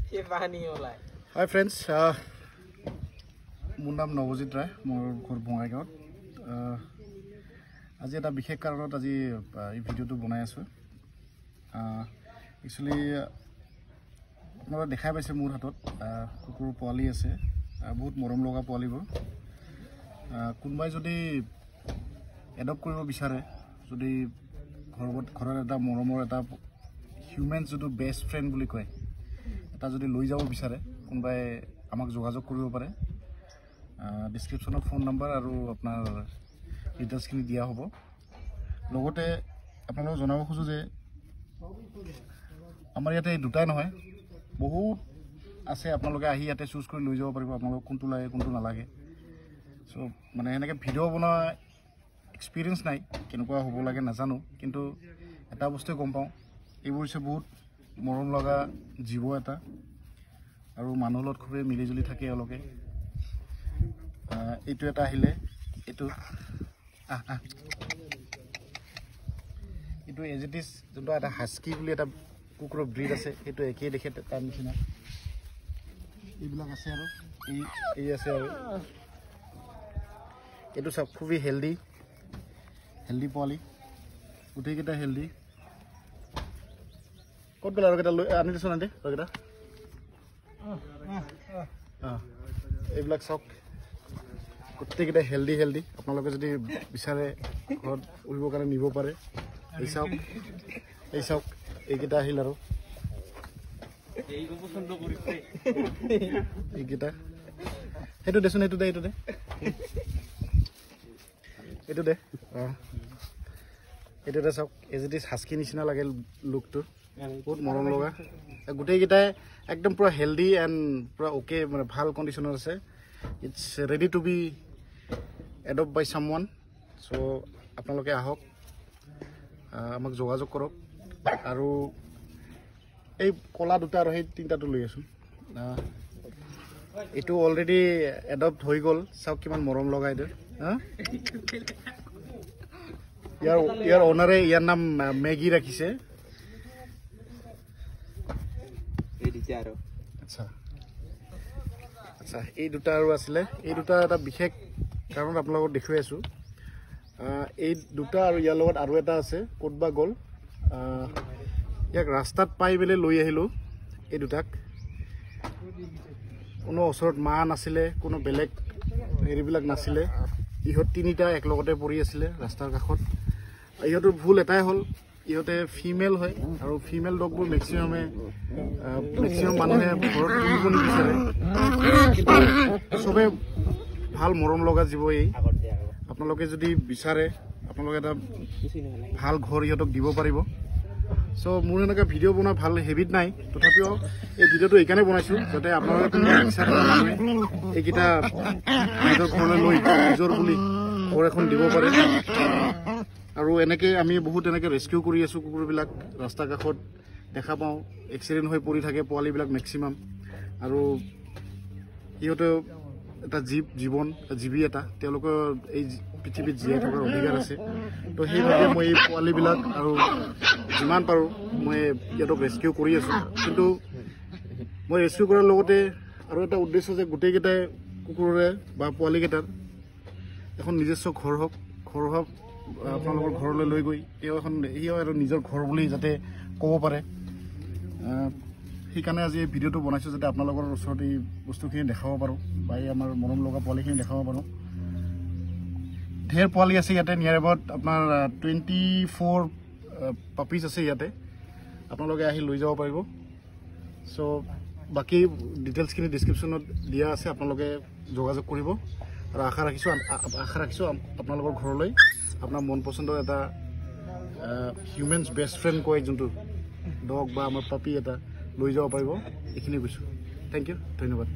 Hi friends, মোৰ নাম নৱজিত ৰায়, মোৰ ঘৰ বঙাইগাঁৱত। আজি এটা বিশেষ কাৰণত আজি এই ভিডিঅ'টো বনাই আছোঁ। একচুৱেলি আপোনালোকে দেখাই পাইছে মোৰ হাতত কুকুৰ পোৱালি আছে, বহুত মৰম লগা পোৱালিবোৰ। কোনোবাই যদি এডপ্ট কৰিব বিচাৰে, যদি ঘৰৰ এটা মৰমৰ এটা হিউমেন যিটো বেষ্ট ফ্ৰেণ্ড বুলি কয়, এটা যদি লৈ যাব বিচাৰে, কোনোবাই আমাক যোগাযোগ কৰিব পাৰে। ডিছক্ৰিপশ্যনত ফোন নম্বৰ আৰু আপোনাৰ ডিটেইলছখিনি দিয়া হ'ব। লগতে আপোনালোকক জনাব খোজোঁ যে আমাৰ ইয়াতে দুটাই নহয়, বহুত আছে। আপোনালোকে আহি ইয়াতে চুজ কৰি লৈ যাব পাৰিব, আপোনালোকক কোনটো লাগে কোনটো নালাগে। চ' মানে এনেকৈ ভিডিঅ' বনোৱা এক্সপিৰিয়েঞ্চ নাই, কেনেকুৱা হ'ব লাগে নাজানো, কিন্তু এটা বস্তুৱে গম পাওঁ, এইবোৰ হৈছে বহুত মৰম লগা জীৱ এটা, আৰু মানুহৰ লগত খুবেই মিলিজুলি থাকে এওঁলোকে। এইটো এটা আহিলে, এইটো এজ ইট ইজ যোনটো এটা হাস্কি বুলি এটা কুকুৰৰ ব্ৰীড আছে, সেইটো একেই দেখে তাৰ নিচিনা। এইবিলাক আছে আৰু এই আছে আৰু এইটো চব খুবেই হেল্ডি পোৱালি, গোটেইকেইটা হেল্ডি। ক'ত গ'লে আৰু কেইটা লৈ আনি দিছোঁ নান্দি ৰকেইটা। এইবিলাক চাওক, গোটেইকেইটা হেল্ডি। আপোনালোকে যদি বিচাৰে ঘৰত উৰিবৰ কাৰণে নিব পাৰে। এই চাওক এইকেইটা আহিল আৰু এইকেইটা। সেইটো দেচোন, এইটো দে এইটো দে চাওক, এজ ইট ইজ হাস্কি নিচিনা লাগে লুকটো, বহুত মৰম লগা। গোটেইকেইটাই একদম পূৰা হেল্ডি এণ্ড পূৰা অ'কে, মানে ভাল কণ্ডিশ্যনত আছে। It's ready to be adopt by ছামৱান। চ' আপোনালোকে আহক, আমাক যোগাযোগ কৰক। আৰু এই ক'লা দুটা আৰু সেই তিনিটাটো লৈ আছোঁ। এইটো অলৰেডি এডপ্ট হৈ গ'ল, চাওক কিমান মৰম লগা এইটো। ইয়াৰ অ'নাৰে ইয়াৰ নাম মেগী ৰাখিছে। আচ্ছা, এই দুটা আৰু আছিলে। এই দুটা এটা বিশেষ কাৰণত আপোনালোকক দেখুৱাই আছোঁ। এই দুটা আৰু ইয়াৰ লগত আৰু এটা আছে, ক'ত বা গ'ল। ইয়াক ৰাস্তাত পাই পেলাই লৈ আহিলোঁ। এই দুটাক কোনো ওচৰত মা নাছিলে, কোনো বেলেগ হেৰিবিলাক নাছিলে। ইহঁত তিনিটা একেলগতে পৰি আছিলে ৰাস্তাৰ কাষত। ইহঁতৰ ভুল এটাই হ'ল, ইহঁতে ফিমেল হয়, আৰু ফিমেল ডগবোৰ মেক্সিমাম মানুহে ঘৰত পুহিব নিবিচাৰে। কিন্তু চবে ভাল মৰম লগা জীৱ এই। আপোনালোকে যদি বিচাৰে, আপোনালোকে এটা ভাল ঘৰ ইহঁতক দিব পাৰিব। চ' মোৰ এনেকৈ ভিডিঅ' বনোৱা ভাল হেবিট নাই, তথাপিও এই ভিডিঅ'টো এইকাৰণে বনাইছোঁ যাতে আপোনালোকে বিচাৰে মানুহে এইকেইটা নিজৰ ঘৰলৈ লৈ নিজৰ বুলি ঘৰ এখন দিব পাৰে। আৰু এনেকৈ আমি বহুত এনেকৈ ৰেস্কিউ কৰি আছোঁ কুকুৰবিলাক। ৰাস্তাৰ কাষত দেখা পাওঁ এক্সিডেণ্ট হৈ পৰি থাকে পোৱালিবিলাক মেক্সিমাম, আৰু সিহঁতেও এটা জীৱী এটা, তেওঁলোকৰ এই পৃথিৱীত জীয়াই থকাৰ অধিকাৰ আছে। তো সেইভাৱে মই এই পোৱালিবিলাক আৰু যিমান পাৰোঁ মই সিহঁতক ৰেস্কিউ কৰি আছোঁ। কিন্তু মই ৰেস্কিউ কৰাৰ লগতে আৰু এটা উদ্দেশ্য যে গোটেইকেইটাই কুকুৰৰে বা পোৱালিকেইটাৰ এখন নিজস্ব ঘৰ হওক আপোনালোকৰ ঘৰলৈ লৈ গৈ তেওঁ আৰু নিজৰ ঘৰ বুলি যাতে ক'ব পাৰে। সেইকাৰণে আজি এই ভিডিঅ'টো বনাইছোঁ, যাতে আপোনালোকৰ ওচৰত এই বস্তুখিনি দেখাব পাৰোঁ, বা এই আমাৰ মৰম লগা পোৱালিখিনি দেখাব পাৰোঁ। ঢেৰ পোৱালি আছে ইয়াতে, নিয়াৰ এবাউট আপোনাৰ 24 পাপিজ আছে ইয়াতে। আপোনালোকে আহি লৈ যাব পাৰিব। চ' বাকী ডিটেইলছখিনি ডিছক্ৰিপশ্যনত দিয়া আছে, আপোনালোকে যোগাযোগ কৰিব। আৰু আশা ৰাখিছোঁ আপোনালোকৰ ঘৰলৈ আপোনাৰ মন পচন্দৰ এটা হিউমেনছ বেষ্ট ফ্ৰেণ্ড কয় যোনটো ডগ বা আমাৰ পাপি এটা লৈ যাব পাৰিব। এইখিনি কৈছোঁ। থেংক ইউ, ধন্যবাদ।